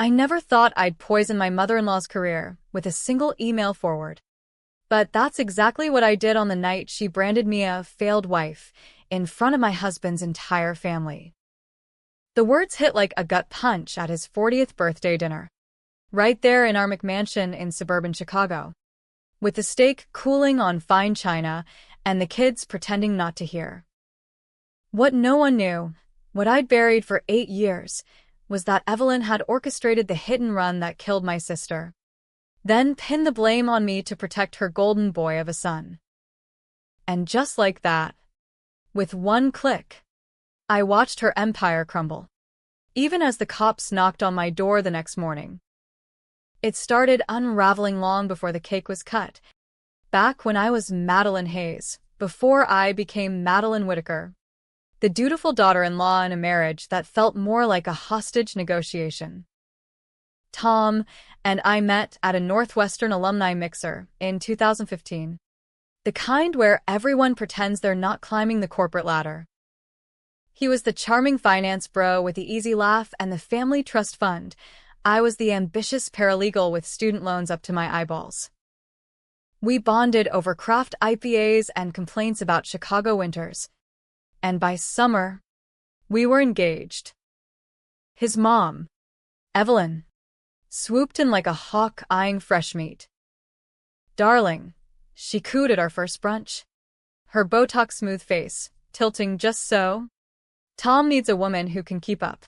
I never thought I'd poison my mother-in-law's career with a single email forward. But that's exactly what I did on the night she branded me a failed wife in front of my husband's entire family. The words hit like a gut punch at his 40th birthday dinner, right there in our McMansion in suburban Chicago, with the steak cooling on fine china and the kids pretending not to hear. What no one knew, what I'd buried for 8 years, was that Evelyn had orchestrated the hit and run that killed my sister, then pinned the blame on me to protect her golden boy of a son. And just like that, with one click, I watched her empire crumble, even as the cops knocked on my door the next morning. It started unraveling long before the cake was cut, back when I was Madeline Hayes, before I became Madeline Whitaker, the dutiful daughter-in-law in a marriage that felt more like a hostage negotiation. Tom and I met at a Northwestern alumni mixer in 2015, the kind where everyone pretends they're not climbing the corporate ladder. He was the charming finance bro with the easy laugh and the family trust fund. I was the ambitious paralegal with student loans up to my eyeballs. We bonded over craft IPAs and complaints about Chicago winters. And by summer, we were engaged. His mom, Evelyn, swooped in like a hawk eyeing fresh meat. Darling, she cooed at our first brunch, her Botox-smooth face tilting just so. Tom needs a woman who can keep up.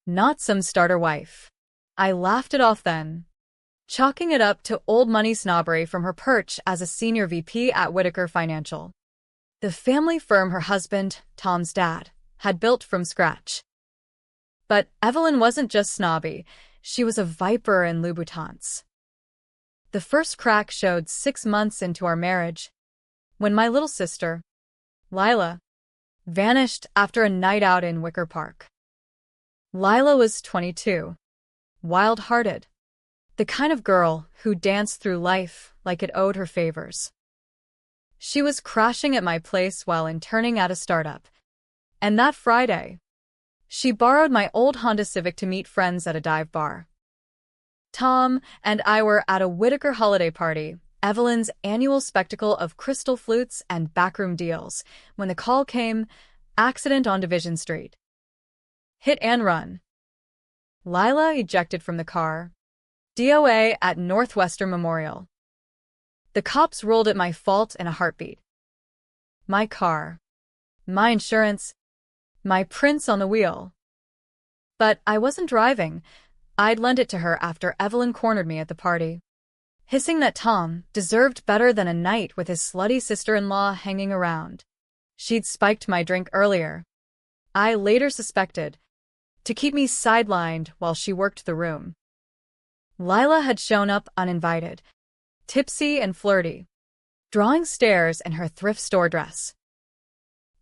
Not some starter wife. I laughed it off then, chalking it up to old money snobbery from her perch as a senior VP at Whitaker Financial, the family firm her husband, Tom's dad, had built from scratch. But Evelyn wasn't just snobby, she was a viper in Louboutins. The first crack showed 6 months into our marriage, when my little sister, Lila, vanished after a night out in Wicker Park. Lila was 22, wild-hearted, the kind of girl who danced through life like it owed her favors. She was crashing at my place while interning at a startup, and that Friday, she borrowed my old Honda Civic to meet friends at a dive bar. Tom and I were at a Whitaker holiday party, Evelyn's annual spectacle of crystal flutes and backroom deals, when the call came, accident on Division Street. Hit and run. Lila ejected from the car. DOA at Northwestern Memorial. The cops ruled it my fault in a heartbeat. My car. My insurance. My prints on the wheel. But I wasn't driving. I'd lent it to her after Evelyn cornered me at the party, hissing that Tom deserved better than a night with his slutty sister-in-law hanging around. She'd spiked my drink earlier, I later suspected, to keep me sidelined while she worked the room. Lila had shown up uninvited, tipsy and flirty, drawing stares in her thrift store dress.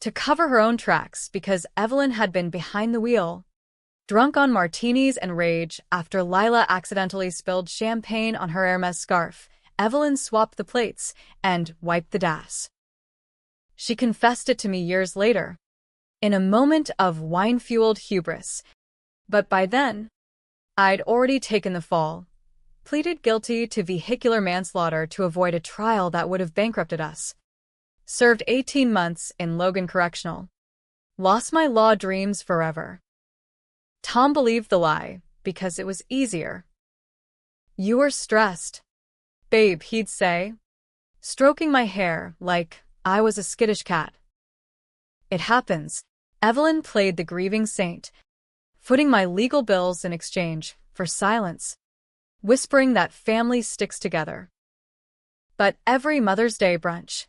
To cover her own tracks because Evelyn had been behind the wheel, drunk on martinis and rage after Lila accidentally spilled champagne on her Hermes scarf, Evelyn swapped the plates and wiped the dash. She confessed it to me years later, in a moment of wine-fueled hubris. But by then, I'd already taken the fall, pleaded guilty to vehicular manslaughter to avoid a trial that would have bankrupted us, served 18 months in Logan Correctional, lost my law dreams forever. Tom believed the lie because it was easier. "You were stressed, babe," he'd say, stroking my hair like I was a skittish cat. "It happens." Evelyn played the grieving saint, footing my legal bills in exchange for silence, whispering that family sticks together. But every Mother's Day brunch,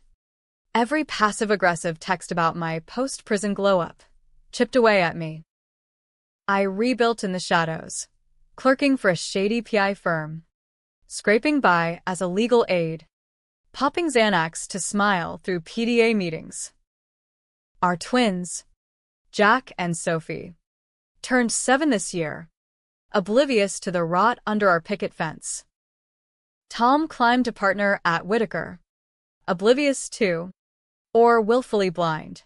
every passive-aggressive text about my post-prison glow-up, chipped away at me. I rebuilt in the shadows, clerking for a shady PI firm, scraping by as a legal aide, popping Xanax to smile through PDA meetings. Our twins, Jack and Sophie, turned 7 this year, oblivious to the rot under our picket fence. Tom climbed to partner at Whitaker, oblivious too, or willfully blind.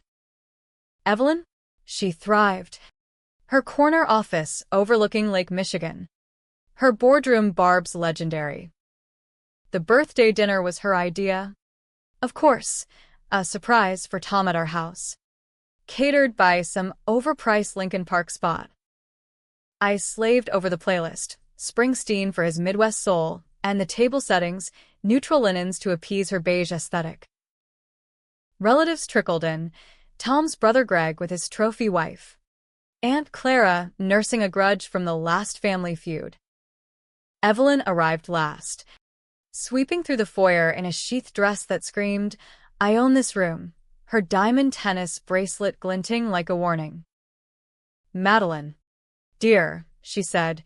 Evelyn? She thrived, Her corner office overlooking Lake Michigan. Her boardroom Barb's legendary. The birthday dinner was her idea. Of course, a surprise for Tom at our house. Catered by some overpriced Lincoln Park spot. I slaved over the playlist, Springsteen for his Midwest soul, and the table settings, neutral linens to appease her beige aesthetic. Relatives trickled in, Tom's brother Greg with his trophy wife. Aunt Clara nursing a grudge from the last family feud. Evelyn arrived last, sweeping through the foyer in a sheath dress that screamed, "I own this room," her diamond tennis bracelet glinting like a warning. "Madeline, dear," she said,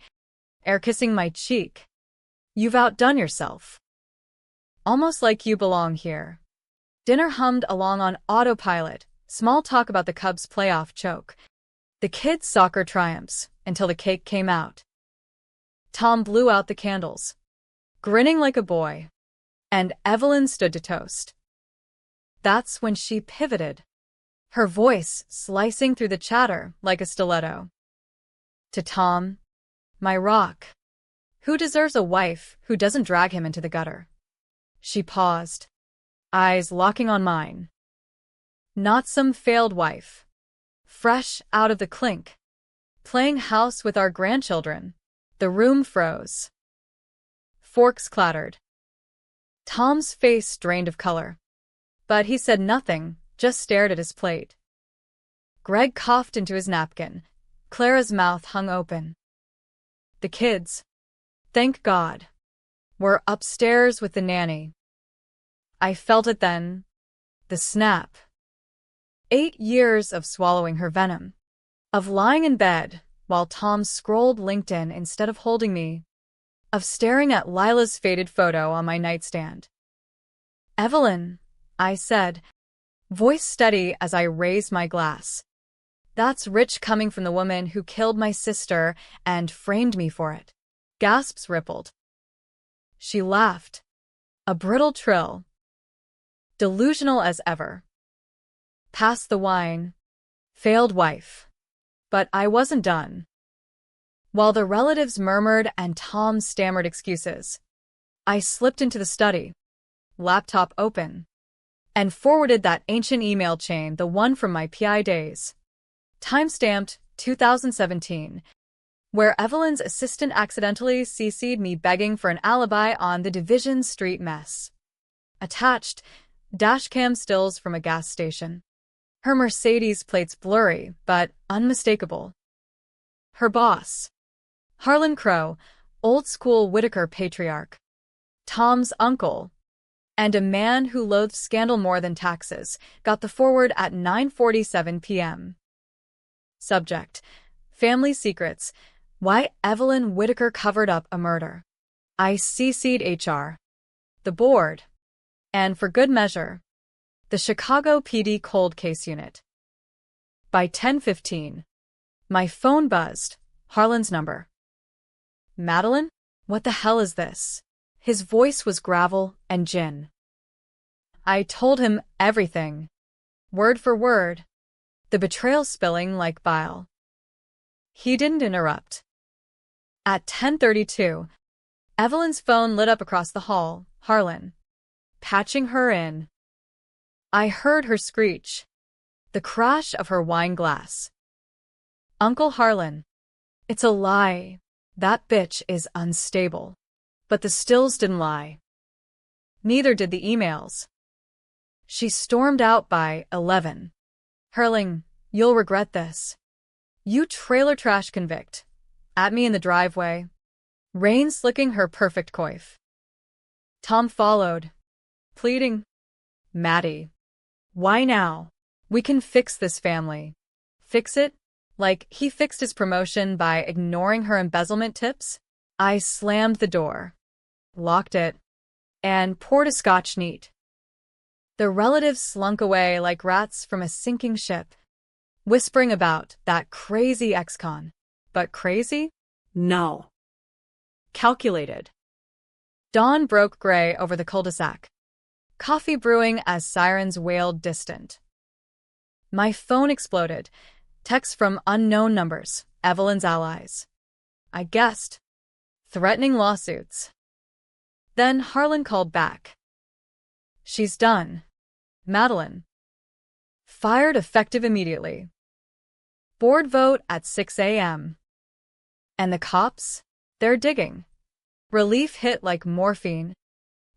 air-kissing my cheek. "You've outdone yourself. Almost like you belong here." Dinner hummed along on autopilot, small talk about the Cubs' playoff choke, the kids' soccer triumphs, until the cake came out. Tom blew out the candles, grinning like a boy, and Evelyn stood to toast. That's when she pivoted, her voice slicing through the chatter like a stiletto. To Tom, my rock, who deserves a wife who doesn't drag him into the gutter. She paused, eyes locking on mine. Not some failed wife, fresh out of the clink, playing house with our grandchildren. The room froze. Forks clattered. Tom's face drained of color. But he said nothing, just stared at his plate. Greg coughed into his napkin. Clara's mouth hung open. The kids, thank God, were upstairs with the nanny. I felt it then, the snap. 8 years of swallowing her venom, of lying in bed while Tom scrolled LinkedIn instead of holding me, of staring at Lila's faded photo on my nightstand. "Evelyn," I said, voice steady as I raised my glass. "That's rich coming from the woman who killed my sister and framed me for it." Gasps rippled. She laughed, a brittle trill. Delusional as ever. Pass the wine. Failed wife. But I wasn't done. While the relatives murmured and Tom stammered excuses, I slipped into the study, laptop open, and forwarded that ancient email chain, the one from my PI days. Timestamped 2017, where Evelyn's assistant accidentally CC'd me begging for an alibi on the Division Street mess. Attached, dashcam stills from a gas station. Her Mercedes plates blurry, but unmistakable. Her boss, Harlan Crow, old-school Whitaker patriarch. Tom's uncle, and a man who loathed scandal more than taxes, got the forward at 9:47 p.m. Subject: Family Secrets. Why Evelyn Whitaker covered up a murder. I CC'd HR, the board, and for good measure, the Chicago PD Cold Case Unit. By 10:15, my phone buzzed, Harlan's number. "Madeline? What the hell is this?" His voice was gravel and gin. I told him everything, word for word, the betrayal spilling like bile. He didn't interrupt. At 10:32, Evelyn's phone lit up across the hall, Harlan, patching her in. I heard her screech, the crash of her wine glass. "Uncle Harlan, it's a lie. That bitch is unstable." But the stills didn't lie. Neither did the emails. She stormed out by 11, hurling, "You'll regret this. You trailer trash convict," at me in the driveway, rain slicking her perfect coif. Tom followed, pleading, "Maddie, why now? We can fix this family." Fix it? Like he fixed his promotion by ignoring her embezzlement tips? I slammed the door, locked it, and poured a scotch neat. The relatives slunk away like rats from a sinking ship, whispering about that crazy ex-con. But crazy? No. Calculated. Dawn broke gray over the cul-de-sac, coffee brewing as sirens wailed distant. My phone exploded, texts from unknown numbers, Evelyn's allies. I guessed. Threatening lawsuits. Then Harlan called back. She's done. Madeline. Fired effective immediately. Board vote at 6 a.m. And the cops? They're digging. Relief hit like morphine.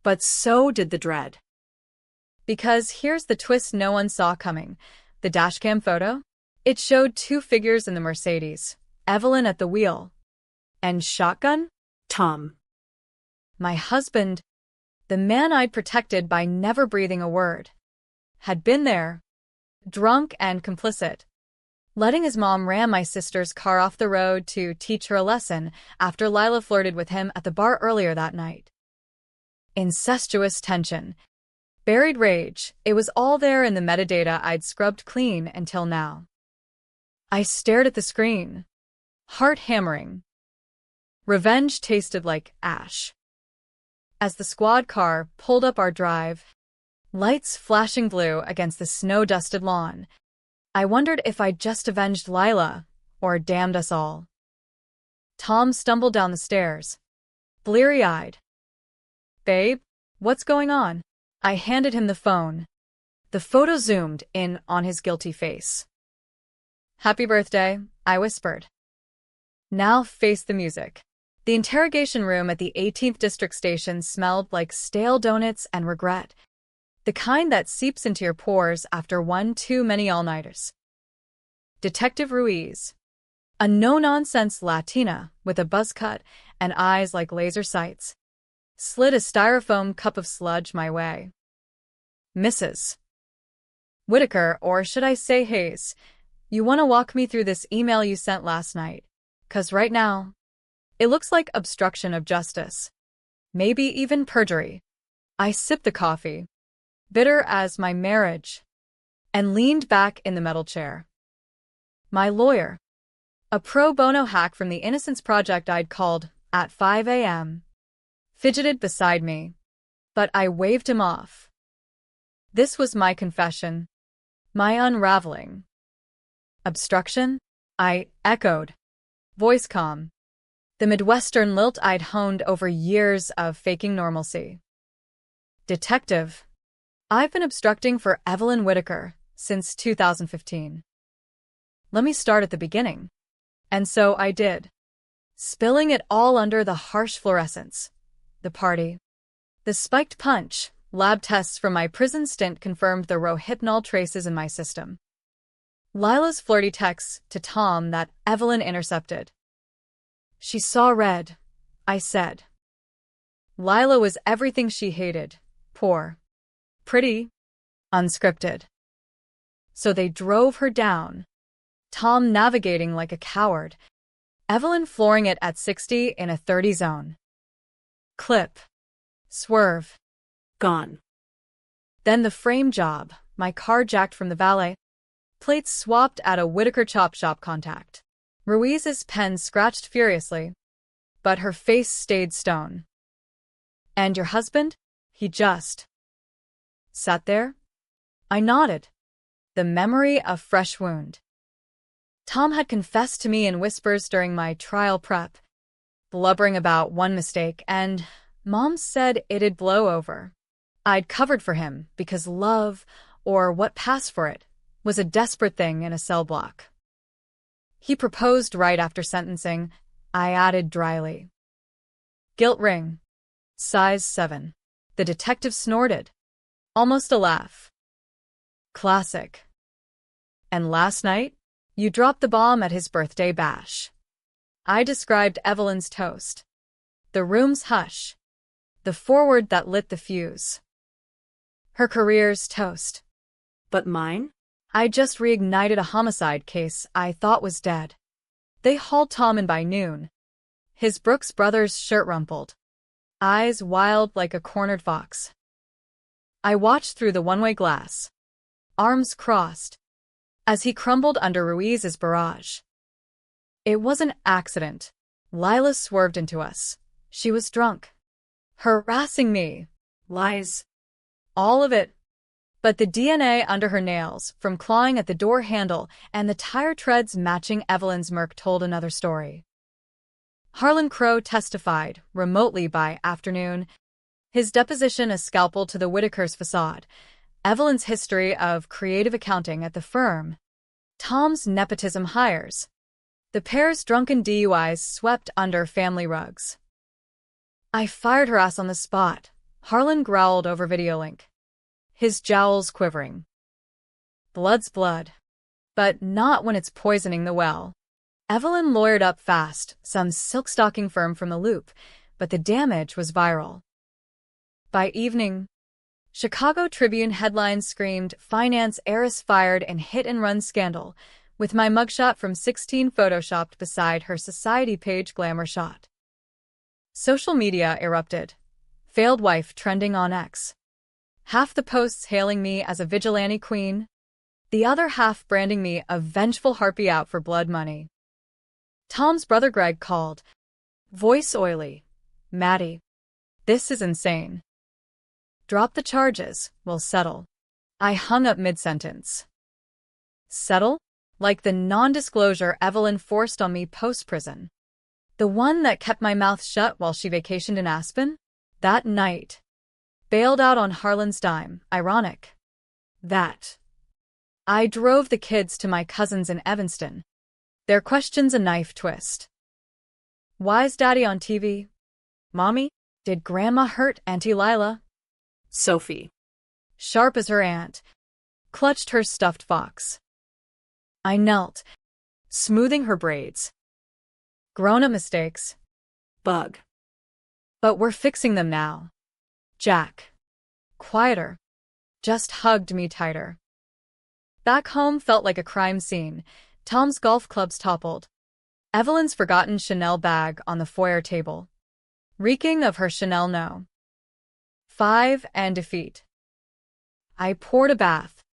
But so did the dread. Because here's the twist no one saw coming. The dashcam photo? It showed two figures in the Mercedes. Evelyn at the wheel. And shotgun? Tom. My husband, the man I'd protected by never breathing a word, had been there, drunk and complicit, letting his mom ram my sister's car off the road to teach her a lesson after Lila flirted with him at the bar earlier that night. Incestuous tension. Buried rage. It was all there in the metadata I'd scrubbed clean until now. I stared at the screen, heart hammering. Revenge tasted like ash. As the squad car pulled up our drive, lights flashing blue against the snow-dusted lawn, I wondered if I'd just avenged Lila or damned us all. Tom stumbled down the stairs, bleary-eyed. Babe, what's going on? I handed him the phone. The photo zoomed in on his guilty face. Happy birthday, I whispered. Now face the music. The interrogation room at the 18th District Station smelled like stale donuts and regret, the kind that seeps into your pores after one too many all-nighters. Detective Ruiz, a no-nonsense Latina with a buzz cut and eyes like laser sights, slid a styrofoam cup of sludge my way. Mrs. Whitaker, or should I say Hayes, you want to walk me through this email you sent last night? 'Cause right now, it looks like obstruction of justice. Maybe even perjury. I sipped the coffee, bitter as my marriage, and leaned back in the metal chair. My lawyer, a pro bono hack from the Innocence Project I'd called at 5 a.m., fidgeted beside me, but I waved him off. This was my confession, my unraveling. Obstruction? I echoed, voice calm, the Midwestern lilt I'd honed over years of faking normalcy. Detective, I've been obstructing for Evelyn Whitaker since 2015. Let me start at the beginning. And so I did, spilling it all under the harsh fluorescence. The party. The spiked punch. Lab tests from my prison stint confirmed the Rohypnol traces in my system. Lila's flirty texts to Tom that Evelyn intercepted. She saw red, I said. Lila was everything she hated. Poor. Pretty. Unscripted. So they drove her down. Tom navigating like a coward. Evelyn flooring it at 60 in a 30 zone. Clip. Swerve. Gone. Then the frame job, my car jacked from the valet. Plates swapped at a Whitaker chop shop contact. Ruiz's pen scratched furiously, but her face stayed stone. And your husband? He just sat there? I nodded, the memory of fresh wound. Tom had confessed to me in whispers during my trial prep, blubbering about one mistake, and Mom said it'd blow over. I'd covered for him because love, or what passed for it, was a desperate thing in a cell block. He proposed right after sentencing, I added dryly. Guilt ring. Size 7. The detective snorted. Almost a laugh. Classic. And last night, you dropped the bomb at his birthday bash. I described Evelyn's toast. The room's hush. The forward that lit the fuse. Her career's toast. But mine? I just reignited a homicide case I thought was dead. They hauled Tom in by noon. His Brooks Brothers shirt rumpled. Eyes wild like a cornered fox. I watched through the one-way glass, arms crossed, as he crumbled under Ruiz's barrage. It was an accident. Lila swerved into us. She was drunk. Harassing me. Lies. All of it. But the DNA under her nails, from clawing at the door handle, and the tire treads matching Evelyn's murk told another story. Harlan Crow testified, remotely by afternoon, his deposition a scalpel to the Whitakers' facade, Evelyn's history of creative accounting at the firm, Tom's nepotism hires, the pair's drunken DUIs swept under family rugs. "I fired her ass on the spot," Harlan growled over videolink, his jowls quivering. "Blood's blood. But not when it's poisoning the well." Evelyn lawyered up fast, some silk-stocking firm from the Loop, but the damage was viral. By evening, Chicago Tribune headlines screamed, "Finance heiress fired in hit-and-run scandal," with my mugshot from 16 photoshopped beside her society page glamour shot. Social media erupted. Failed wife trending on X. Half the posts hailing me as a vigilante queen, the other half branding me a vengeful harpy out for blood money. Tom's brother Greg called. Voice oily. "Maddie, this is insane. Drop the charges, we'll settle." I hung up mid-sentence. Settle? Like the non-disclosure Evelyn forced on me post-prison. The one that kept my mouth shut while she vacationed in Aspen? That night. Bailed out on Harlan's dime, ironic. That. I drove the kids to my cousins in Evanston. Their questions a knife twist. "Why's Daddy on TV? Mommy, did Grandma hurt Auntie Lila?" Sophie, Sharp as her aunt, clutched her stuffed fox. I knelt, smoothing her braids. "Grown-up mistakes. Bug. But we're fixing them now." Jack, quieter, just hugged me tighter. Back home felt like a crime scene. Tom's golf clubs toppled. Evelyn's forgotten Chanel bag on the foyer table, reeking of her Chanel no. 5 and defeat. I poured a bath,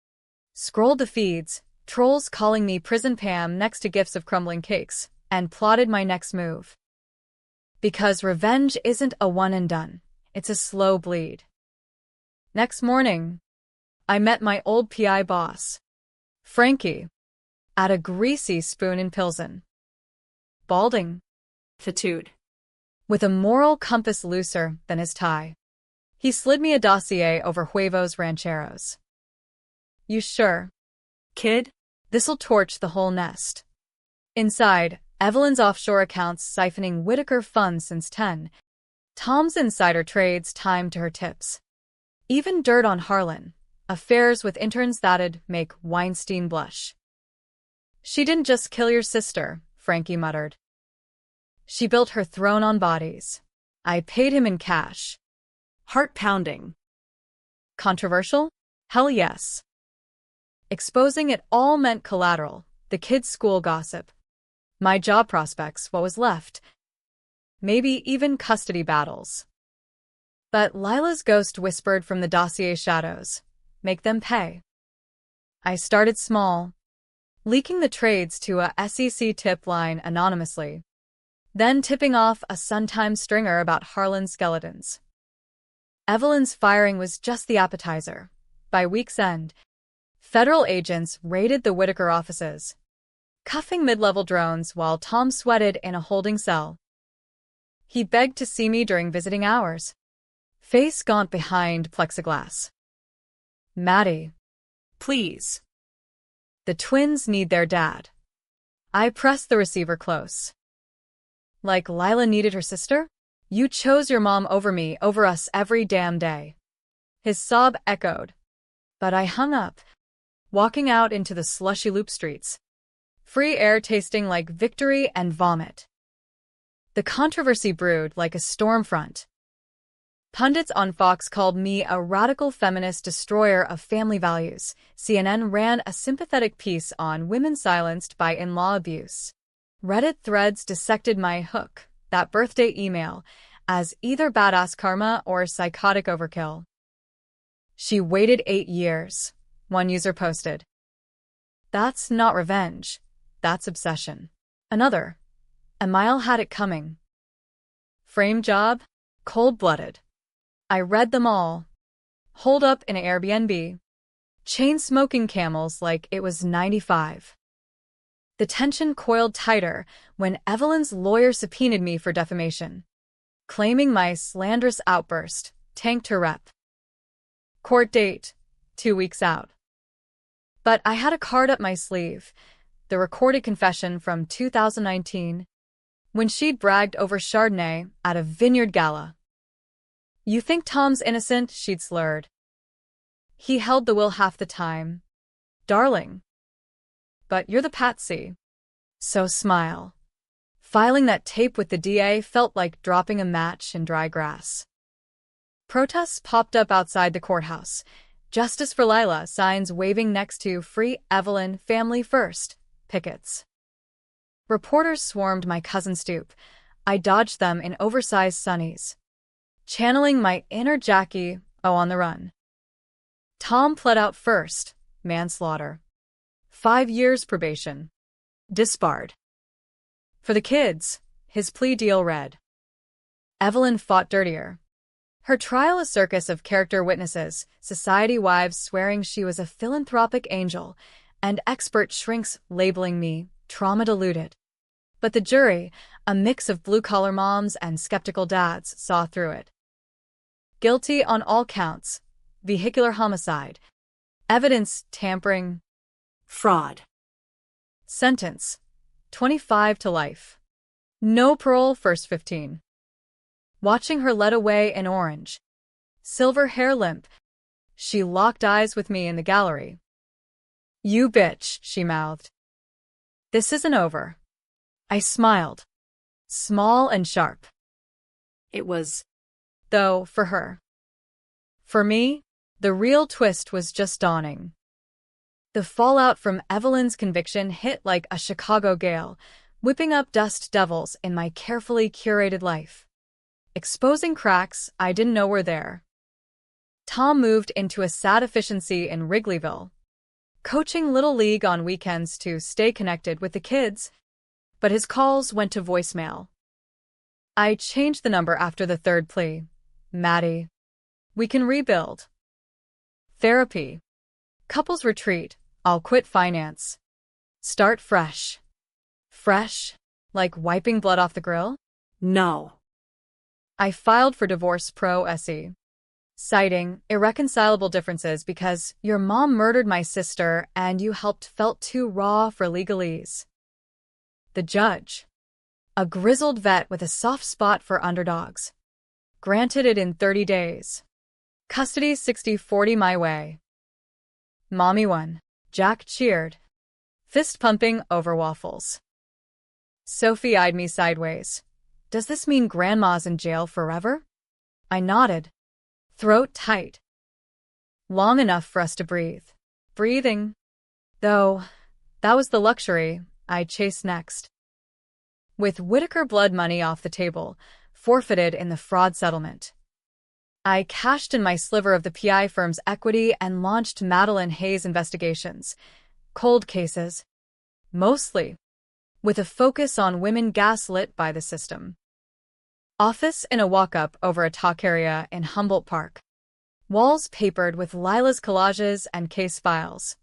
scrolled the feeds, trolls calling me Prison Pam next to gifs of crumbling cakes, and plotted my next move. Because revenge isn't a one and done, it's a slow bleed. Next morning, I met my old PI boss, Frankie, at a greasy Spoon in Pilsen. Balding, tattooed, with a moral compass looser than his tie. He slid me a dossier over Huevos Rancheros. "You sure, kid? This'll torch the whole nest." Inside, Evelyn's offshore accounts siphoning Whitaker funds since 10. Tom's insider trades timed to her tips. Even dirt on Harlan, affairs with interns that'd make Weinstein blush. "She didn't just kill your sister," Frankie muttered. "She built her throne on bodies. I paid him in cash." Heart pounding. Controversial? Hell yes. Exposing it all meant collateral, the kids' school gossip. My job prospects, what was left. Maybe even custody battles. But Lila's ghost whispered from the dossier shadows, "Make them pay." I started small, leaking the trades to a SEC tip line anonymously, then tipping off a Sun-Times stringer about Harlan's skeletons. Evelyn's firing was just the appetizer. By week's end, federal agents raided the Whitaker offices, cuffing mid-level drones while Tom sweated in a holding cell. He begged to see me during visiting hours, face gaunt behind plexiglass. "Maddie, please. The twins need their dad." I pressed the receiver close. "Like Lila needed her sister? You chose your mom over me, over us every damn day." His sob echoed. But I hung up, walking out into the slushy Loop streets, free air tasting like victory and vomit. The controversy brewed like a storm front. Pundits on Fox called me a radical feminist destroyer of family values. CNN ran a sympathetic piece on women silenced by in-law abuse. Reddit threads dissected my hook, that birthday email, as either badass karma or psychotic overkill. "She waited 8 years," one user posted. "That's not revenge. That's obsession." Another, "A mile had it coming." Frame job? Cold-blooded. I read them all. Holed up in an Airbnb, chain-smoking camels like it was 95. The tension coiled tighter when Evelyn's lawyer subpoenaed me for defamation, claiming my slanderous outburst tanked her rep. Court date, 2 weeks out. But I had a card up my sleeve, the recorded confession from 2019, when she'd bragged over Chardonnay at a vineyard gala. "You think Tom's innocent?" she'd slurred. "He held the will half the time. Darling. But you're the patsy. So smile." Filing that tape with the DA felt like dropping a match in dry grass. Protests popped up outside the courthouse. "Justice for Lila" signs waving next to "Free Evelyn, Family First" pickets. Reporters swarmed my cousin's stoop. I dodged them in oversized sunnies, channeling my inner Jackie O on the run. Tom pled out first, manslaughter. 5 years probation. Disbarred. For the kids, his plea deal read. Evelyn fought dirtier. Her trial a circus of character witnesses, society wives swearing she was a philanthropic angel, and expert shrinks labeling me trauma-deluded. But the jury, a mix of blue-collar moms and skeptical dads, saw through it. Guilty on all counts. Vehicular homicide. Evidence tampering. Fraud. Sentence: 25 to life. No parole first 15. Watching her led away in orange, silver hair limp, she locked eyes with me in the gallery. "You bitch," she mouthed. "This isn't over." I smiled. Small and sharp. It was, though, for her. For me, the real twist was just dawning. The fallout from Evelyn's conviction hit like a Chicago gale, whipping up dust devils in my carefully curated life, exposing cracks I didn't know were there. Tom moved into a sad efficiency in Wrigleyville, coaching Little League on weekends to stay connected with the kids, but his calls went to voicemail. I changed the number after the third plea. "Maddie, we can rebuild." Therapy. Couples retreat. I'll quit finance. Start fresh. Fresh? Like wiping blood off the grill? no. I filed for divorce pro se, citing irreconcilable differences because your mom murdered my sister and you felt too raw for legalese. The judge, a grizzled vet with a soft spot for underdogs, granted it in 30 days. Custody 60-40 my way. Mommy won. Jack cheered, fist pumping over waffles. Sophie eyed me sideways. "Does this mean Grandma's in jail forever?" I nodded, throat tight. Long enough for us to breathe. Breathing. Though, that was the luxury I chased next. With Whitaker blood money off the table, forfeited in the fraud settlement, I cashed in my sliver of the PI firm's equity and launched Madeline Hayes investigations. Cold cases. Mostly. With a focus on women gaslit by the system. Office in a walk-up over a talk area in Humboldt Park. Walls papered with Lila's collages and case files.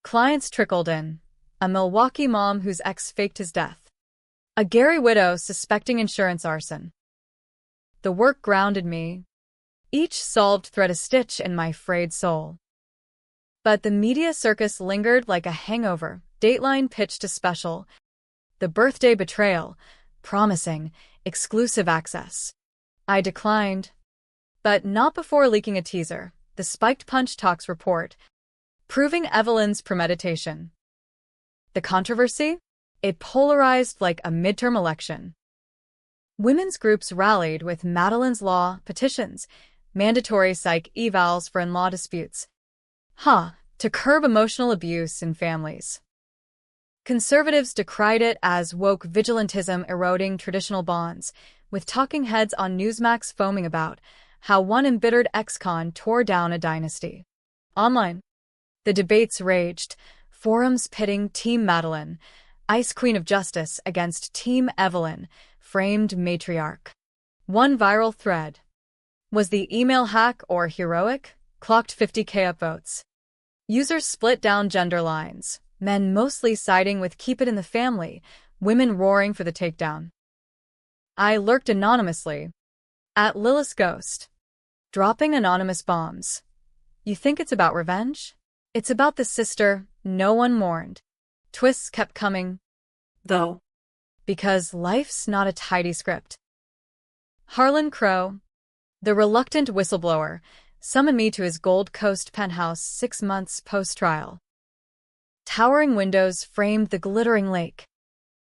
Clients trickled in. A Milwaukee mom whose ex faked his death. A Gary widow suspecting insurance arson. The work grounded me. Each solved thread a stitch in my frayed soul. But the media circus lingered like a hangover. Dateline pitched a special. The birthday betrayal, promising exclusive access. I declined. But not before leaking a teaser, the Spiked Punch Talks report, proving Evelyn's premeditation. The controversy? It polarized like a midterm election. Women's groups rallied with Madeline's Law petitions, mandatory psych evals for in-law disputes. To curb emotional abuse in families. Conservatives decried it as woke vigilantism eroding traditional bonds, with talking heads on Newsmax foaming about how one embittered ex-con tore down a dynasty. Online, the debates raged, forums pitting Team Madeline, Ice Queen of Justice, against Team Evelyn, framed matriarch. One viral thread. Was the email hack or heroic? Clocked 50K upvotes. Users split down gender lines, men mostly siding with keep it in the family, women roaring for the takedown. I lurked anonymously at Lilith's Ghost, dropping anonymous bombs. You think it's about revenge? It's about the sister no one mourned. Twists kept coming, Though. because life's not a tidy script. Harlan Crow, the reluctant whistleblower, summoned me to his Gold Coast penthouse 6 months post-trial. Towering windows framed the glittering lake,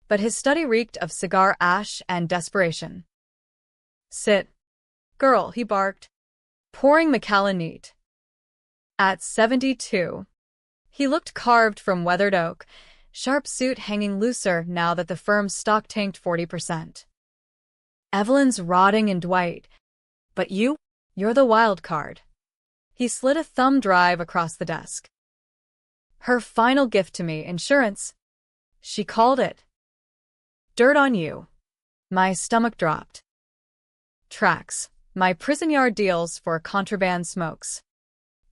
but his study reeked of cigar ash and desperation. Sit, girl, he barked, pouring Macallan neat. At 72, he looked carved from weathered oak, sharp suit hanging looser now that the firm's stock tanked 40%. Evelyn's rotting in Dwight, but you're the wild card. He slid a thumb drive across the desk. Her final gift to me, insurance. She called it. Dirt on you. My stomach dropped. Tracks. My prison yard deals for contraband smokes.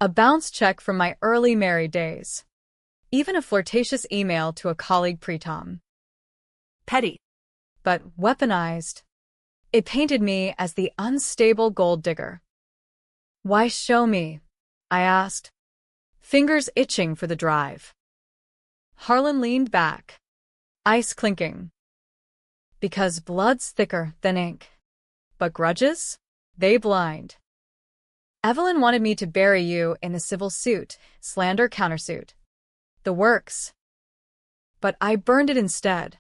A bounce check from my early married days. Even a flirtatious email to a colleague pre-Tom. Petty. But weaponized. It painted me as the unstable gold digger. Why show me? I asked, fingers itching for the drive. Harlan leaned back, ice clinking. Because blood's thicker than ink. But grudges? They blind. Evelyn wanted me to bury you in a civil suit, slander countersuit. The works. But I burned it instead.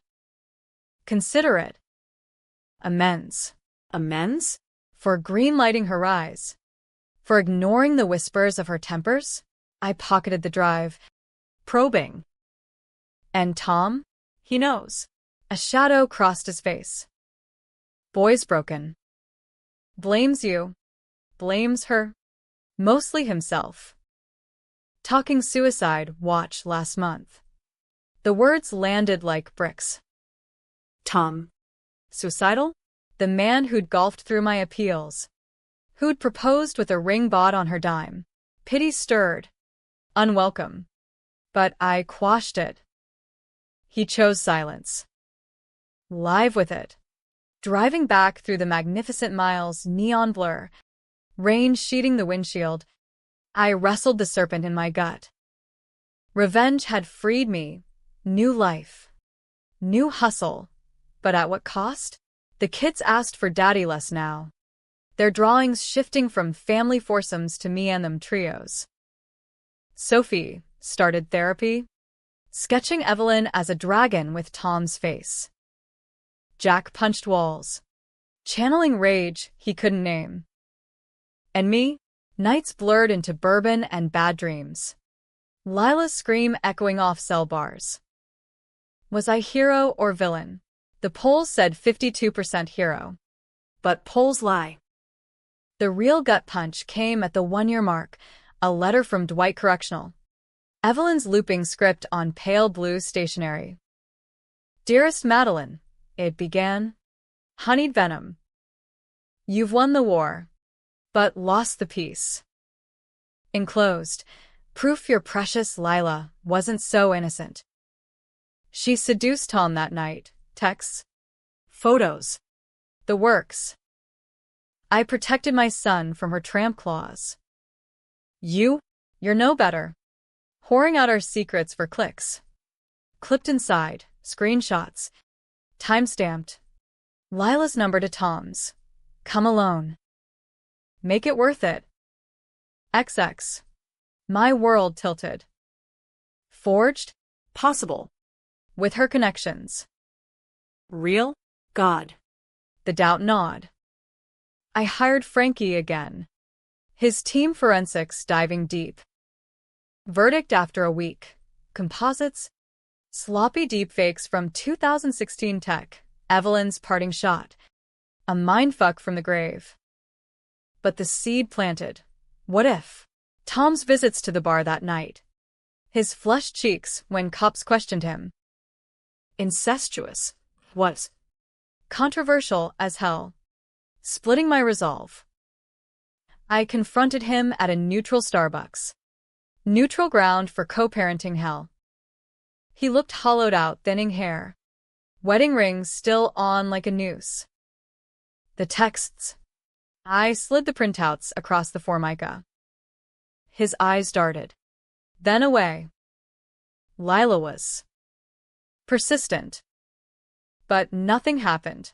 Consider it. Amends. Amends? For greenlighting her eyes. For ignoring the whispers of her tempers. I pocketed the drive. Probing. And Tom? He knows. A shadow crossed his face. Boy's broken. Blames you. Blames her. Mostly himself. Talking suicide watch last month. The words landed like bricks. Tom. Suicidal? The man who'd golfed through my appeals. Who'd proposed with a ring bought on her dime. Pity stirred. Unwelcome. But I quashed it. He chose silence. Live with it. Driving back through the magnificent miles, neon blur, rain sheeting the windshield, I wrestled the serpent in my gut. Revenge had freed me. New life. New hustle. But at what cost? The kids asked for daddy less now. Their drawings shifting from family foursomes to me and them trios. Sophie started therapy, sketching Evelyn as a dragon with Tom's face. Jack punched walls, channeling rage he couldn't name. And me, nights blurred into bourbon and bad dreams. Lila's scream echoing off cell bars. Was I hero or villain? The polls said 52% hero. But polls lie. The real gut punch came at the 1-year mark, a letter from Dwight Correctional. Evelyn's looping script on pale blue stationery. Dearest Madeline, it began. Honeyed venom. You've won the war, but lost the peace. Enclosed, proof your precious Lila wasn't so innocent. She seduced Tom that night. Texts. Photos. The works. I protected my son from her tramp claws. You're no better. Whoring out our secrets for clicks. Clipped inside, screenshots. Timestamped. Lila's number to Tom's. Come alone. Make it worth it. XX. My world tilted. Forged? Possible. With her connections. Real? God. The doubt gnawed. I hired Frankie again. His team forensics diving deep. Verdict after a week. Composites. Sloppy deepfakes from 2016 tech. Evelyn's parting shot. A mindfuck from the grave. But the seed planted. What if? Tom's visits to the bar that night. His flushed cheeks when cops questioned him. Incestuous. Was. Controversial as hell. Splitting my resolve. I confronted him at a neutral Starbucks. Neutral ground for co-parenting hell. He looked hollowed out, thinning hair. Wedding rings still on like a noose. The texts. I slid the printouts across the formica. His eyes darted. Then away. Lila was persistent. But nothing happened.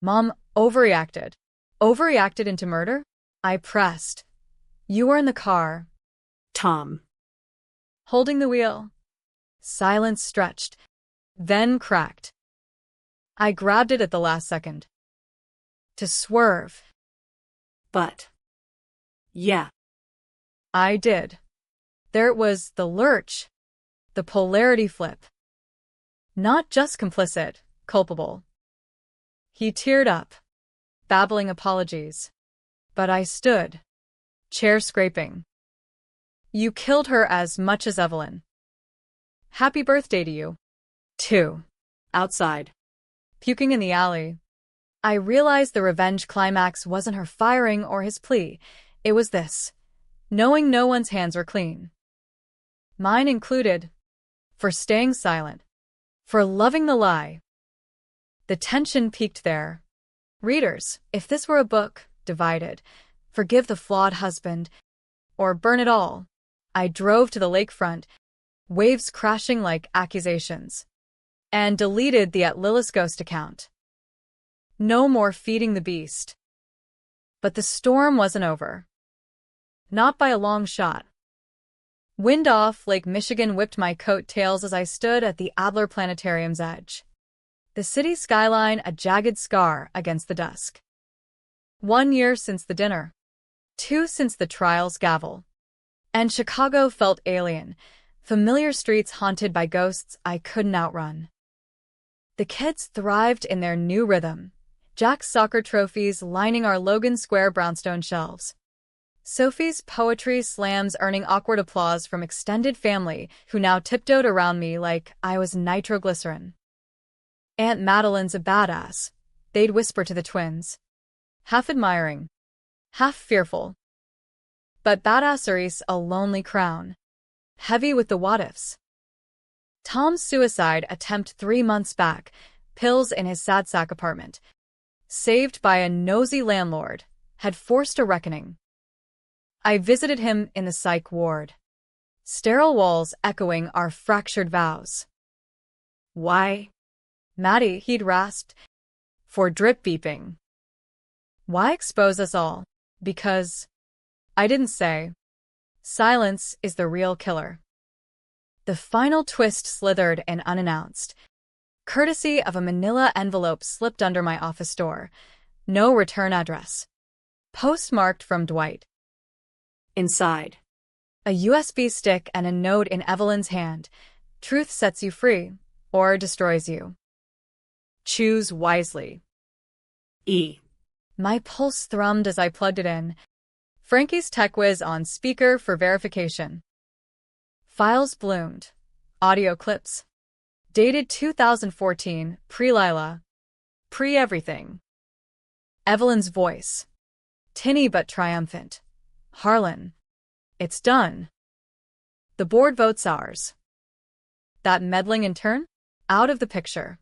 Mom overreacted. Overreacted into murder? I pressed. You were in the car. Tom. Holding the wheel. Silence stretched, then cracked. I grabbed it at the last second. To swerve. But. Yeah. I did. There it was, the lurch. The polarity flip. Not just complicit, culpable. He teared up, babbling apologies. But I stood, chair scraping. You killed her as much as Evelyn. Happy birthday to you. 2. Outside. Puking in the alley. I realized the revenge climax wasn't her firing or his plea. It was this. Knowing no one's hands were clean. Mine included. For staying silent. For loving the lie. The tension peaked there. Readers, if this were a book, divided. Forgive the flawed husband. Or burn it all. I drove to the lakefront, waves crashing like accusations, and deleted the @Lilith's Ghost account. No more feeding the beast. But the storm wasn't over. Not by a long shot. Wind off Lake Michigan whipped my coattails as I stood at the Adler Planetarium's edge. The city skyline a jagged scar against the dusk. 1 year since the dinner. 2 since the trial's gavel. And Chicago felt alien, familiar streets haunted by ghosts I couldn't outrun. The kids thrived in their new rhythm, Jack's soccer trophies lining our Logan Square brownstone shelves. Sophie's poetry slams earning awkward applause from extended family who now tiptoed around me like I was nitroglycerin. Aunt Madeline's a badass, they'd whisper to the twins. Half admiring, half fearful. But badassery's a lonely crown, heavy with the what-ifs. Tom's suicide attempt 3 months back, pills in his sad sack apartment, saved by a nosy landlord, had forced a reckoning. I visited him in the psych ward. Sterile walls echoing our fractured vows. Why? Maddie, he'd rasped, for drip beeping. Why expose us all? Because... I didn't say. Silence is the real killer. The final twist slithered in unannounced. Courtesy of a manila envelope slipped under my office door. No return address. Postmarked from Dwight. Inside. A USB stick and a note in Evelyn's hand. Truth sets you free, or destroys you. Choose wisely. E. My pulse thrummed as I plugged it in. Frankie's TechWiz on speaker for verification. Files bloomed. Audio clips. Dated 2014, pre-Lila. Pre-everything. Evelyn's voice. Tinny but triumphant. Harlan. It's done. The board votes ours. That meddling intern? Out of the picture.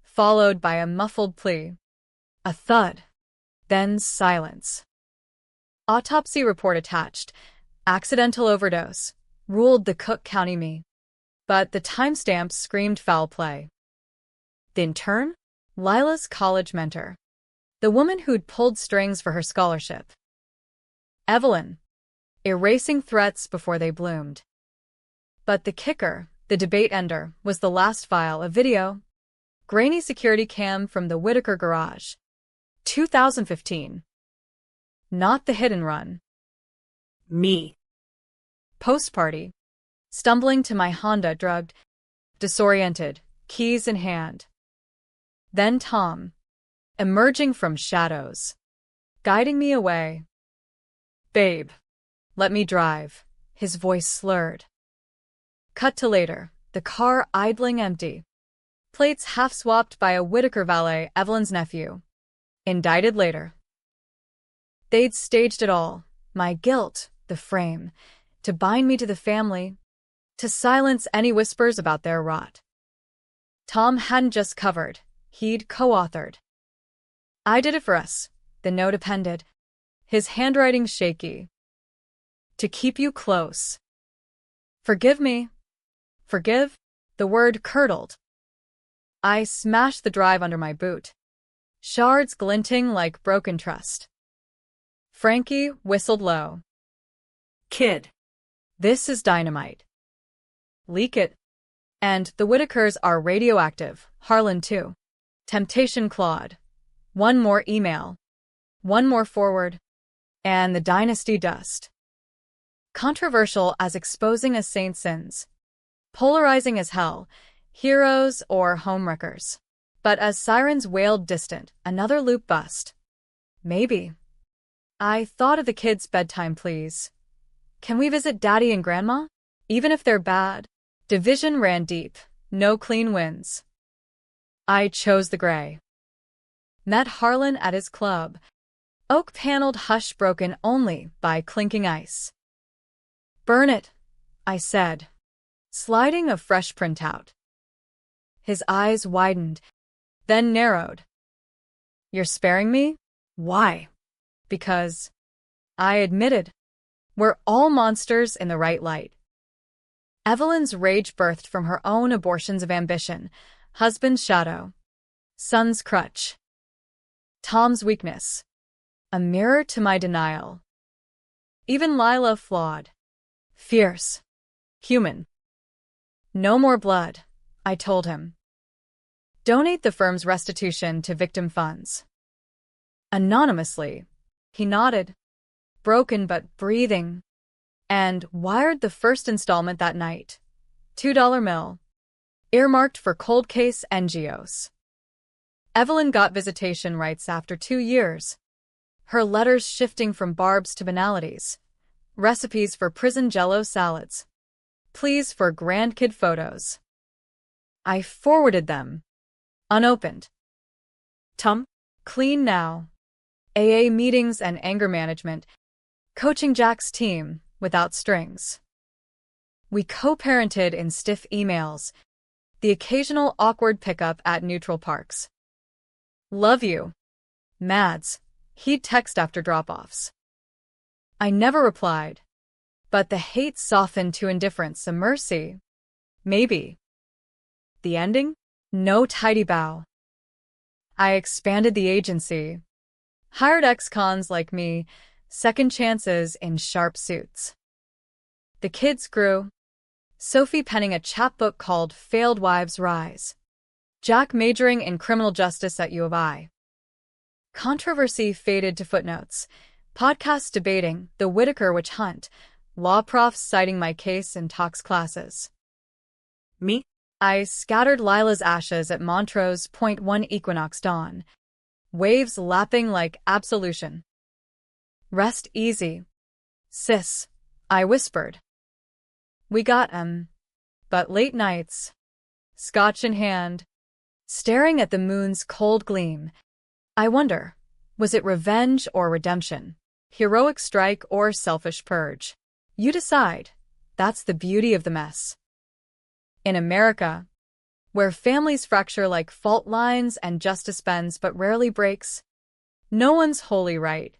Followed by a muffled plea. A thud. Then silence. Autopsy report attached. Accidental overdose. Ruled the Cook County me. But the timestamps screamed foul play. The intern? Lila's college mentor. The woman who'd pulled strings for her scholarship. Evelyn. Erasing threats before they bloomed. But the kicker, the debate ender, was the last file, a video. Grainy security cam from the Whitaker garage. 2015. Not the hit and run. Me. Post-party. Stumbling to my Honda, drugged, disoriented, keys in hand. Then Tom. Emerging from shadows. Guiding me away. Babe. Let me drive. His voice slurred. Cut to later, the car idling empty. Plates half-swapped by a Whitaker valet, Evelyn's nephew. Indicted later. They'd staged it all. My guilt, the frame. to bind me to the family, to silence any whispers about their rot. Tom hadn't just covered, he'd co-authored. I did it for us, the note appended, his handwriting shaky. To keep you close. Forgive me. Forgive? The word curdled. I smashed the drive under my boot, shards glinting like broken trust. Frankie whistled low. Kid. This is dynamite. Leak it. And the Whitakers are radioactive, Harlan too. Temptation Claude. One more email. One more forward. And the dynasty dust. Controversial as exposing a saint's sins. Polarizing as hell, heroes or homewreckers. But as sirens wailed distant, another loop bust. Maybe. I thought of the kids' bedtime pleas. Can we visit Daddy and Grandma? Even if they're bad. Division ran deep, no clean wins. I chose the gray. Met Harlan at his club. Oak-paneled hush broken only by clinking ice. Burn it, I said, sliding a fresh printout. His eyes widened, then narrowed. You're sparing me? Why? Because, I admitted, we're all monsters in the right light. Evelyn's rage birthed from her own abortions of ambition, husband's shadow, son's crutch. Tom's weakness, a mirror to my denial. Even Lila flawed, fierce, human. No more blood, I told him. Donate the firm's restitution to victim funds. Anonymously, he nodded, broken but breathing, and wired the first installment that night. $2 mill, earmarked for cold case NGOs. Evelyn got visitation rights after 2 years, her letters shifting from barbs to banalities, recipes for prison jello salads, pleas for grandkid photos. I forwarded them, unopened. Tom? Clean now. AA meetings and anger management, coaching Jack's team without strings. We co-parented in stiff emails, the occasional awkward pickup at neutral parks. Love you. Mads, he'd text after drop-offs. I never replied, but the hate softened to indifference, a mercy. Maybe. The ending? No tidy bow. I expanded the agency, hired ex-cons like me, second chances in sharp suits. The kids grew, Sophie penning a chapbook called Failed Wives Rise, Jack majoring in criminal justice at U of I. Controversy faded to footnotes, podcasts debating the Whitaker witch hunt, law profs citing my case in talks classes. Me? I scattered Lila's ashes at Montrose Point 1 equinox dawn, waves lapping like absolution. Rest easy, sis, I whispered. We got but late nights, scotch in hand, staring at the moon's cold gleam. I wonder, was it revenge or redemption, heroic strike or selfish purge? You decide. That's the beauty of the mess. In America, where families fracture like fault lines and justice bends but rarely breaks, no one's wholly right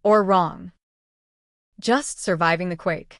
or wrong. Just surviving the quake.